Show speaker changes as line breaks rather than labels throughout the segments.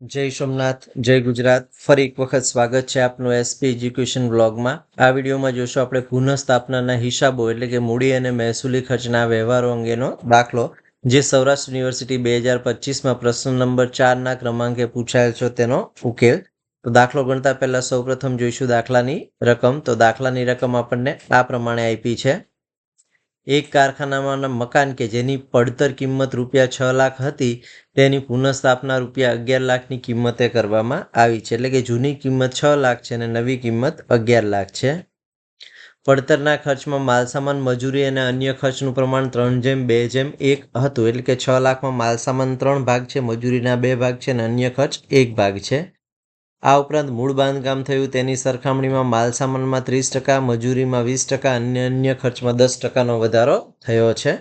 જય સોમનાથ, જય ગુજરાત. ફરી એક વખત સ્વાગત છે આપનું એસપી એજ્યુકેશન બ્લોગમાં. આ વિડીયોમાં જોશું આપણે પુનઃસ્થાપનાના હિસાબો એટલે કે મૂડી અને મહેસૂલી ખર્ચના વ્યવહારો અંગેનો દાખલો, જે સૌરાષ્ટ્ર યુનિવર્સિટી 2025માં પ્રશ્ન નંબર 4ના ક્રમાંકે પૂછાયેલ છે તેનો ઉકેલ. તો દાખલો ગણતા પહેલા સૌપ્રથમ જોઈશું દાખલાની રકમ. તો દાખલાની રકમ આપણને આ પ્રમાણે આપી છે. એક કારખાનામાં મકાન કે જેની પડતર કિંમત રૂપિયા 6 લાખ હતી તેની પુનઃસ્થાપના રૂપિયા 11 લાખની કિંમતે કરવામાં આવી છે. એટલે કે જૂની કિંમત 6 લાખ છે અને નવી કિંમત 11 લાખ છે. પડતરના ખર્ચમાં માલસામાન, મજૂરી અને અન્ય ખર્ચનું પ્રમાણ 3:2:1 હતું. એટલે કે 6 લાખમાં માલસામાન 3 ભાગ છે, મજૂરીના 2 ભાગ છે અને અન્ય ખર્ચ 1 ભાગ છે. આ ઉપરાંત મૂળ બાંધકામ થયું તેની સરખામણીમાં માલસામાનમાં 30%, મજૂરીમાં 20% અને અન્ય ખર્ચમાં 10%નો વધારો થયો છે.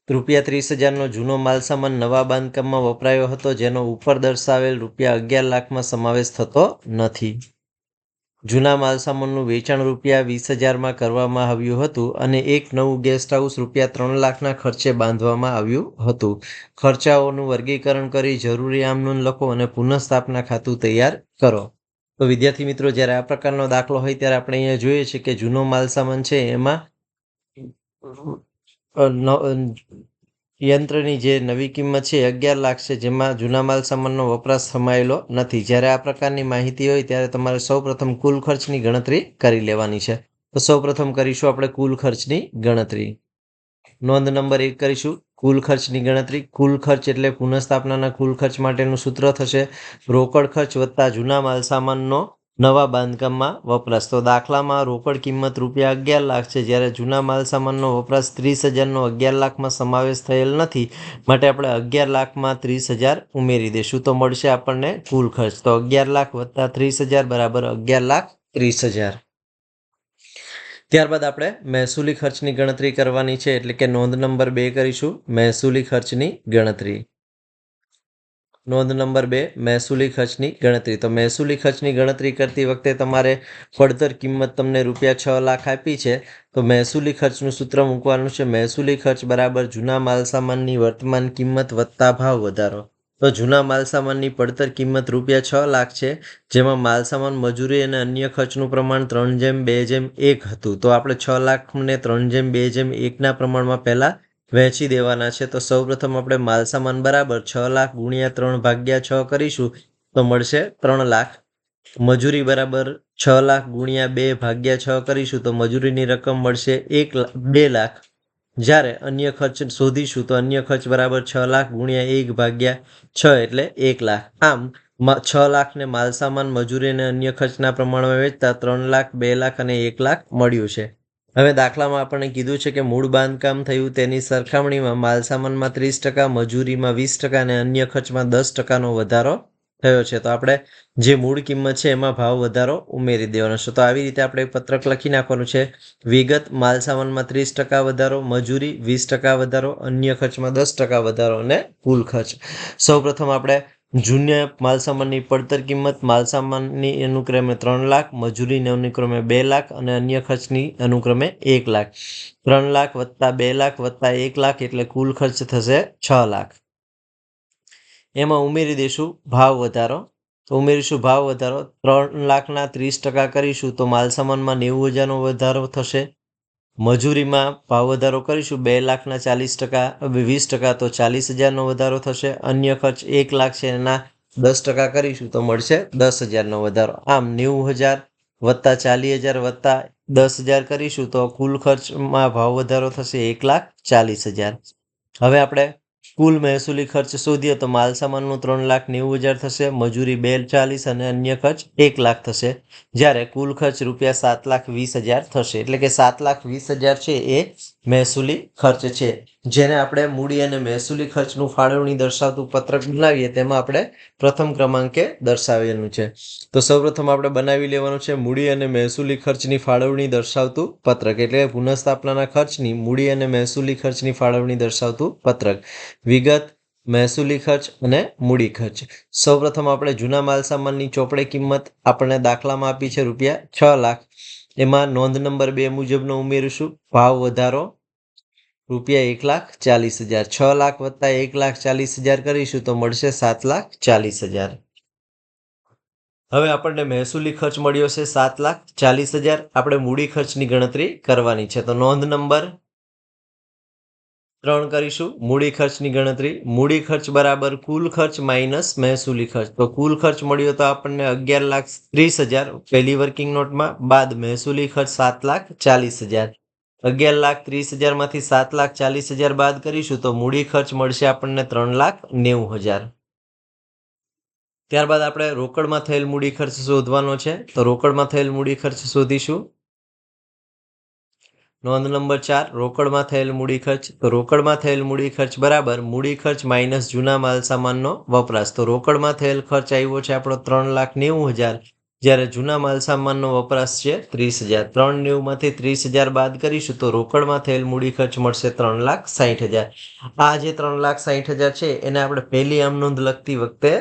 રૂપિયા 30,000નો જૂનો માલસામાન નવા બાંધકામમાં વપરાયો હતો, જેનો ઉપર દર્શાવેલ રૂપિયા 11 લાખમાં સમાવેશ થતો નથી. જૂના માલસામાનનું વેચાણ રૂપિયા 20,000માં કરવામાં આવ્યું હતું અને એક નવું ગેસ્ટ હાઉસ રૂપિયા 3 લાખના ખર્ચે બાંધવામાં આવ્યું હતું. ખર્ચાઓનું વર્ગીકરણ કરી જરૂરી આમનોંધ લખો અને પુનઃસ્થાપના ખાતું તૈયાર કરો. તો વિદ્યાર્થી મિત્રો, જ્યારે આ પ્રકારનો દાખલો હોય ત્યારે આપણે અહીંયા જોઈએ છે કે જૂનો માલસામાન છે એમાં યંત્રની જે નવી કિંમત છે 11 લાખ છે, જેમાં જૂના માલસામાનનો વપરાશ સમાયેલો નથી. જ્યારે આ પ્રકારની માહિતી હોય ત્યારે તમારે સૌપ્રથમ કુલ ખર્ચની ગણતરી કરી લેવાની છે. તો સૌપ્રથમ કરીશું આપણે કુલ ખર્ચની ગણતરી. નોંધ નંબર 1 કરીશું કુલ ખર્ચની ગણતરી. કુલ ખર્ચ એટલે પુનઃસ્થાપનાના કુલ ખર્ચ માટેનું સૂત્ર થશે રોકડ ખર્ચ વત્તા જૂના માલસામાનનો નવા બાંધકામમાં વપરાશ. તો દાખલામાં રોકડ કિંમત રૂપિયા 11 લાખ છે, જ્યારે જૂના માલસામાનનો વપરાશ 30,000નો 11 લાખમાં સમાવેશ થયેલ નથી, માટે આપણે 11 લાખમાં 30,000 ઉમેરી દઈશું. તો મળશે આપણને કુલ ખર્ચ. તો 11 લાખ વત્તા 30,000 બરાબર 11,30,000. ત્યારબાદ આપણે મહેસૂલી ખર્ચની ગણતરી કરવાની છે, એટલે કે નોંધ નંબર 2 કરીશું મહેસૂલી ખર્ચની ગણતરી. નોંધ નંબર 2 મહેસૂલી ખર્ચની ગણતરી. તો મહેસૂલી ખર્ચની ગણતરી કરતી વખતે તમારે પડતર કિંમત તમને રૂપિયા 6 લાખ આપી છે, તો મહેસૂલી ખર્ચનું સૂત્ર મૂકવાનું છે મહેસૂલી ખર્ચ બરાબર જૂના માલસામાનની વર્તમાન કિંમત વત્તા ભાવ વધારો. તો જૂના માલસામાનની પડતર કિંમત રૂપિયા 6 લાખ છે, જેમાં માલસામાન, મજૂરી અને અન્ય ખર્ચનું પ્રમાણ 3:2:1 હતું. તો આપણે 6 લાખને 3:2:1ના પ્રમાણમાં પહેલા વહેંચી દેવાના છે. તો સૌપ્રથમ આપણે માલસામાન બરાબર 6 લાખ ગુણ્યા 3/6 કરીશું તો મળશે 3 લાખ. મજૂરી બરાબર 6 લાખ ગુણ્યા 2/6 કરીશું તો મજૂરીની રકમ મળશે 2 લાખ. જ્યારે અન્ય ખર્ચ શોધીશું તો અન્ય ખર્ચ બરાબર 6 લાખ ગુણ્યા 1/6 એટલે 1 લાખ. આમ 6 લાખને માલસામાન, મજૂરી અને અન્ય ખર્ચના પ્રમાણમાં વેચતા 3 લાખ, 2 લાખ અને 1 લાખ મળ્યું છે. હવે દાખલામાં આપણને કીધું છે કે મૂળ બાંધકામ થયું તેની સરખામણીમાં માલસામાનમાં 30%, મજૂરીમાં 20% અને અન્ય ખર્ચમાં 10%નો વધારો થયો છે. તો આપણે જે મૂળ કિંમત છે એમાં ભાવ વધારો ઉમેરી દેવાનો છે. તો આવી રીતે આપણે પત્રક લખી નાખવાનું છે. વિગત: માલસામાનમાં 30% વધારો, મજૂરી 20% વધારો, અન્ય ખર્ચમાં 10% વધારો અને કુલ ખર્ચ. સૌપ્રથમ આપણે જૂન્ય માલસામાનની પડતર કિંમત, માલસામાનની અનુક્રમે 3 લાખ, મજૂરીની અનુક્રમે 2 લાખ અને અન્ય ખર્ચની અનુક્રમે 1 લાખ. 3 લાખ વત્તા 2 લાખ વત્તા 1 લાખ એટલે કુલ ખર્ચ થશે 6 લાખ. એમાં ઉમેરી દઈશું ભાવ વધારો. તો ઉમેરીશું ભાવ વધારો. 3 લાખના 30% કરીશું તો માલસામાનમાં 90,000નો વધારો થશે. મજૂરીમાં ભાવ વધારો કરીશું 2 લાખના 40%, 20% તો 40,000નો વધારો થશે. અન્ય ખર્ચ 1 લાખ છે, એના 10% કરીશું તો મળશે 10,000નો વધારો. આમ 90,000 વત્તા 40,000 વત્તા 10,000 કરીશું તો કુલ ખર્ચમાં ભાવ વધારો થશે 1,40,000. હવે આપણે કુલ મહેસૂલી ખર્ચ શોધીએ તો માલસામાનનું 3,90,000 થશે, મજૂરી 2,40,000 અને અન્ય ખર્ચ 1 લાખ થશે. જ્યારે કુલ ખર્ચ રૂપિયા 7,20,000 થશે. એટલે કે 7,20,000 છે એ મહેસૂલી ખર્ચ છે, જેને આપણે મૂડી અને મહેસૂલી ખર્ચનું ફાળવણી દર્શાવતું પત્રક બનાવીએ તેમાં આપણે પ્રથમ ક્રમાંકે દર્શાવેલું છે. તો સૌપ્રથમ આપણે બનાવી લેવાનું છે મૂડી અને મહેસૂલી ખર્ચની ફાળવણી દર્શાવતું પત્રક, એટલે પુનઃસ્થાપનાના ખર્ચની મૂડી અને મહેસૂલી ખર્ચની ફાળવણી દર્શાવતું પત્રક. વિગત: મહેસૂલી ખર્ચ અને મૂડી ખર્ચ. સૌપ્રથમ આપણે જૂના માલસામાનની ચોપડે કિંમત આપણને દાખલામાં આપી છે રૂપિયા 6 લાખ. એમાં નોંધ નંબર 2 મુજબનો ઉમેરીશું ભાવ વધારો ₹1,40,000. 6 લાખ વત્તા 1,40,000 કરીશું તો મળશે 7,40,000. હવે આપણને મહેસૂલી ખર્ચ મળ્યો છે 7,40,000. આપણે મૂડી ખર્ચની ગણતરી કરવાની છે. તો નોંધ નંબર 3 કરીશું મૂડી ખર્ચની ગણતરી. મૂડી ખર્ચ બરાબર કુલ ખર્ચ માઇનસ મહેસૂલી ખર્ચ. તો કુલ ખર્ચ મળ્યો તો આપણને 11,30,000 પહેલી વર્કિંગ નોટમાં, બાદ મહેસૂલી ખર્ચ 7,40,000. 11,30,000 માંથી 7,40,000 બાદ કરીશું તો મૂડી ખર્ચ મળશે આપણને 3,90,000. ત્યારબાદ આપણે રોકડમાં થયેલ મૂડી ખર્ચ શોધવાનો છે. તો રોકડમાં થયેલ મૂડી ખર્ચ શોધીશું. નોંધ નંબર 4 રોકડમાં થયેલ મૂડી ખર્ચ. તો રોકડમાં થયેલ મૂડી ખર્ચ બરાબર મૂડી ખર્ચ માઇનસ જૂના માલ સામાનનો વપરાશ. તો રોકડમાં થયેલ ખર્ચ આવ્યો છે આપણો 3,90,000, જ્યારે જૂના માલ સામાનનો વપરાશ છે 30,000. 390 માંથી 30,000 બાદ કરીશું તો રોકડમાં થયેલ મૂડી ખર્ચ મળશે 3,60,000. આ જે 3,60,000 છે એને આપણે પહેલી આમ નોંધ લખતી વખતે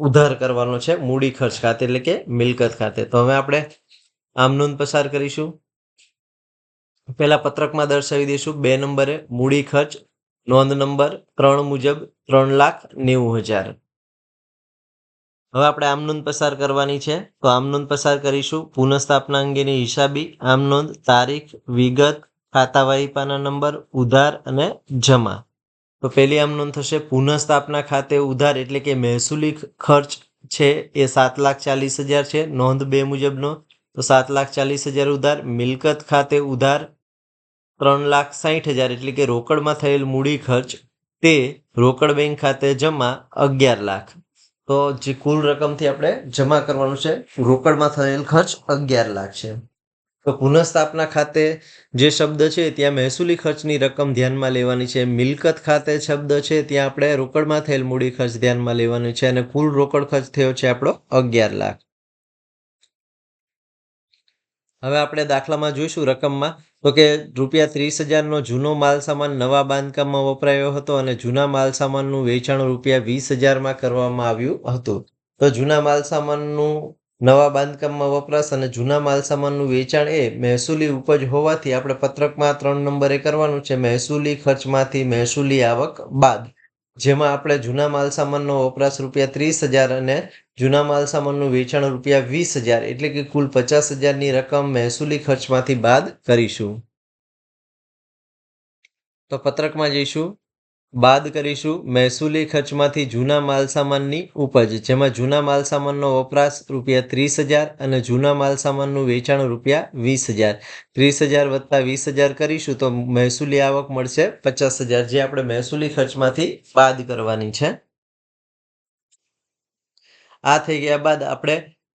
ઉધાર કરવાનો છે મૂડી ખર્ચ ખાતે, એટલે કે મિલકત ખાતે. તો હવે આપણે આમ નોંધ પસાર કરીશું. પહેલા પત્રકમાં દર્શાવી દઈશું 2 નંબરે મૂડી ખર્ચ નોંધ નંબર 3 મુજબ 3,90,000. હવે આપણે આમ નોંધ પસાર કરવાની છે. તો આમ નોંધ પસાર કરીશું. પુનઃસ્થાપના અંગેની હિસાબી આમ નોંધ, તારીખ, વિગત, ખાતા વહીપાના નંબર, ઉધાર અને જમા. તો પહેલી આમ નોંધ થશે પુનઃસ્થાપના ખાતે ઉધાર, એટલે કે મહેસૂલી ખર્ચ છે એ 7,40,000 છે નોંધ 2 મુજબનો. તો 7,40,000 ઉધાર. મિલકત ખાતે ઉધાર 3,60,000, એટલે કે રોકડમાં થયેલ મૂડી ખર્ચ તે રોકડ બેંક ખાતે જમા 11 લાખ. તો જે કુલ રકમથી આપણે જમા કરવાનું છે રોકડમાં થયેલ ખર્ચ 11 લાખ છે. તો પુનઃસ્થાપના ખાતે જે શબ્દ છે ત્યાં મહેસૂલી ખર્ચની રકમ ધ્યાનમાં લેવાની છે. મિલકત ખાતે શબ્દ છે ત્યાં આપણે રોકડમાં થયેલ મૂડી ખર્ચ ધ્યાનમાં લેવાનું છે, અને કુલ રોકડ ખર્ચ થયો છે આપણો 11 લાખ. હવે આપણે દાખલામાં જોઈશું રકમમાં, તો કે ₹30,000નો જૂનો માલ સામાન નવા બાંધકામમાં વપરાયો હતો અને જૂના માલ સામાનનું વેચાણ ₹20,000માં કરવામાં આવ્યું હતું. તો જૂના માલ સામાનનું નવા બાંધકામમાં વપરાશ અને જૂના માલ સામાનનું વેચાણ એ મહેસૂલી ઉપજ હોવાથી આપણે પત્રકમાં 3 નંબરે કરવાનું છે મહેસૂલી ખર્ચમાંથી મહેસૂલી આવક બાદ, જેમાં આપણે જૂના માલ સામાનનો વપરાશ ₹30,000 અને જૂના માલ સામાનનું વેચાણ ₹20,000, એટલે કે કુલ 50,000ની રકમ મહેસૂલી ખર્ચમાંથી બાદ કરીશું. તો પત્રકમાં જઈશું, બાદ કરીશું મહેસૂલી ખર્ચમાંથી જૂના માલ સામાનની ઉપજ, જેમાં જૂના માલ સામાનનો વપરાશ ₹30,000 અને જૂના માલ સામાનનું વેચાણ ₹20,000. 30,000 વત્તા 20,000 કરીશું તો મહેસૂલી આવક મળશે 50,000, જે આપણે મહેસૂલી ખર્ચમાંથી બાદ કરવાની છે. આ થઈ ગયા બાદ આપણે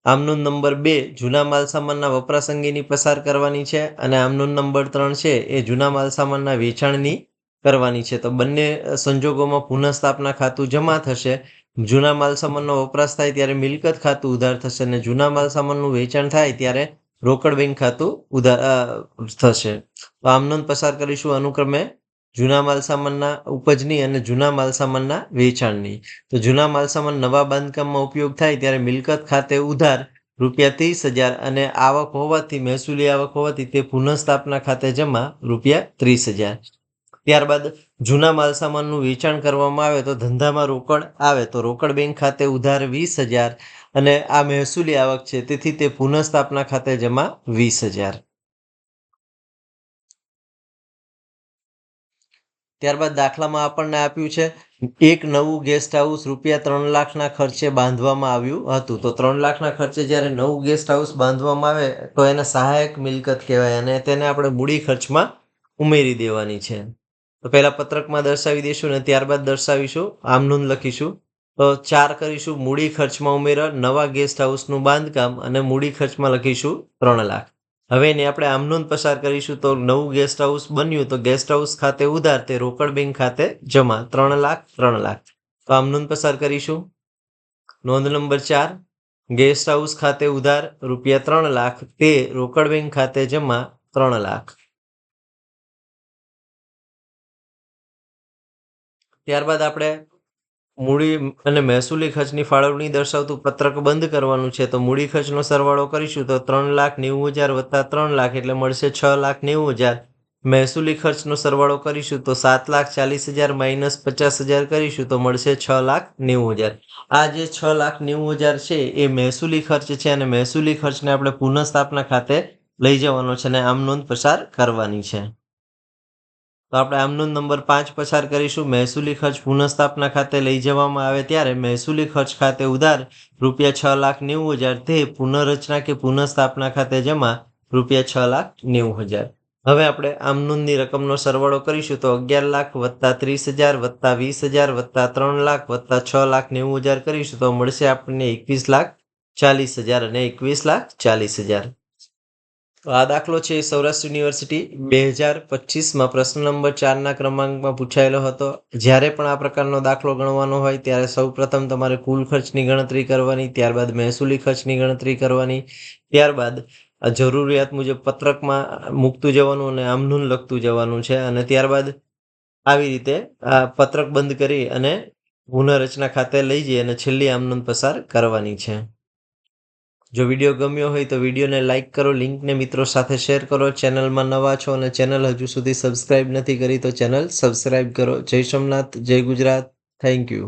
આમનોંધ નંબર 2 જૂના માલ સામાનના વપરાશ અંગેની પસાર કરવાની છે, અને આમનોંધ નંબર 3 છે એ જૂના માલ સામાનના વેચાણની કરવાની છે. તો બંને સંજોગોમાં પુનઃસ્થાપના ખાતું જમા થશે. જૂના માલ સામાનનો વપરાશ થાય ત્યારે મિલકત ખાતું ઉધાર થશે, અને જૂના માલ સામાનનું વેચાણ થાય ત્યારે રોકડ બેંક ખાતું ઉધાર થશે. તો આમનોંધ પસાર કરીશું અનુક્રમે જૂના માલ સામાનના ઉપજની અને જૂના માલ સામાનના વેચાણની. તો જૂના માલ સામાન નવા બાંધકામમાં ઉપયોગ થાય ત્યારે મિલકત ખાતે ઉધાર ₹30,000 અને આવક હોવાથી મહેસૂલી આવક હોવાથી તે પુનઃસ્થાપના ખાતે જમા ₹30,000. ત્યારબાદ જૂના માલ સામાનનું વેચાણ કરવામાં આવે તો ધંધામાં રોકડ આવે તો રોકડ બેંક ખાતે ઉધાર 20,000 અને આ મહેસૂલી આવક છે તેથી તે પુનઃસ્થાપના ખાતે જમા 20,000. ત્યારબાદ દાખલામાં આપણને આપ્યું છે એક નવું ગેસ્ટ હાઉસ ₹3 લાખના ખર્ચે બાંધવામાં આવ્યું હતું. તો 3 લાખના ખર્ચે જ્યારે નવું ગેસ્ટ હાઉસ બાંધવામાં આવે તો એને સહાયક મિલકત કહેવાય, અને તેને આપણે મૂડી ખર્ચમાં ઉમેરી દેવાની છે. તો પહેલા પત્રકમાં દર્શાવી દઈશું અને ત્યારબાદ દર્શાવીશું, આમ નોંધ લખીશું. તો 4 કરીશું મૂડી ખર્ચમાં ઉમેરા નવા ગેસ્ટ હાઉસનું બાંધકામ, અને મૂડી ખર્ચમાં લખીશું 3 લાખ. હવે એને આપણે આમ નોંધ પસાર કરીશું. તો નવું ગેસ્ટ હાઉસ બન્યું તો ગેસ્ટ હાઉસ ખાતે ઉધાર તે રોકડ બેંક ખાતે જમા 3 લાખ 3 લાખ. તો આમ નોંધ પસાર કરીશું. નોંધ નંબર 4 ગેસ્ટ હાઉસ ખાતે ઉધાર ₹3 લાખ તે રોકડ બેંક ખાતે જમા 3 લાખ. ત્યારબાદ આપણે મૂડી અને મહેસૂલી ખર્ચની ફાળવણી દર્શાવતું પત્રક બંધ કરવાનું છે. તો મૂડી ખર્ચનો સરવાળો કરીશું તો 3,90,000 વત્તા 3 લાખ એટલે મળશે 6,90,000. મહેસૂલી ખર્ચનો સરવાળો કરીશું તો 7,40,000 માઇનસ 50,000 કરીશું તો મળશે 6,90,000. આ જે 6,90,000 છે એ મહેસૂલી ખર્ચ છે અને મહેસૂલી ખર્ચને આપણે પુનઃસ્થાપના ખાતે લઈ જવાનો છે અને આમ નોંધ પસાર કરવાની છે. તો આપણે આમ નોંધ નંબર 5 પસાર કરીશું. મહેસૂલી ખર્ચ પુનઃસ્થાપના ખાતે લઈ જવામાં આવે ત્યારે મહેસૂલી ખર્ચ ખાતે ઉધાર ₹6,90,000 તે પુનઃરચના કે પુનઃસ્થાપના ખાતે જમા ₹6,90,000. હવે આપણે આમ નોંધની રકમનો સરવાળો કરીશું તો 11 લાખ વત્તા 30,000 વત્તા 20,000 વત્તા 3 લાખ વત્તા 6,90,000 કરીશું તો મળશે આપણને 21,40,000 અને 21,40,000. તો આ દાખલો છે સૌરાષ્ટ્ર યુનિવર્સિટી 2025માં પ્રશ્ન નંબર 4ના ક્રમાંકમાં પૂછાયેલો હતો. જ્યારે પણ આ પ્રકારનો દાખલો ગણવાનો હોય ત્યારે સૌપ્રથમ તમારે કુલ ખર્ચની ગણતરી કરવાની, ત્યારબાદ મહેસૂલી ખર્ચની ગણતરી કરવાની, ત્યારબાદ જરૂરિયાત મુજબ પત્રકમાં મૂકતું જવાનું અને આમ નોંધ લખતું જવાનું છે અને ત્યારબાદ આવી રીતે આ પત્રક બંધ કરી અને પુનઃરચના ખાતે લઈ જઈ અને છેલ્લી આમ નોંધ પસાર કરવાની છે. જો વિડીયો ગમ્યો હોય તો વિડીયોને લાઇક કરો, લિંકને મિત્રો સાથે શેર કરો. ચેનલમાં નવા છો અને ચેનલ હજુ સુધી સબસ્ક્રાઇબ નથી કરી તો ચેનલ સબસ્ક્રાઇબ કરો. જય સોમનાથ, જય ગુજરાત. Thank you.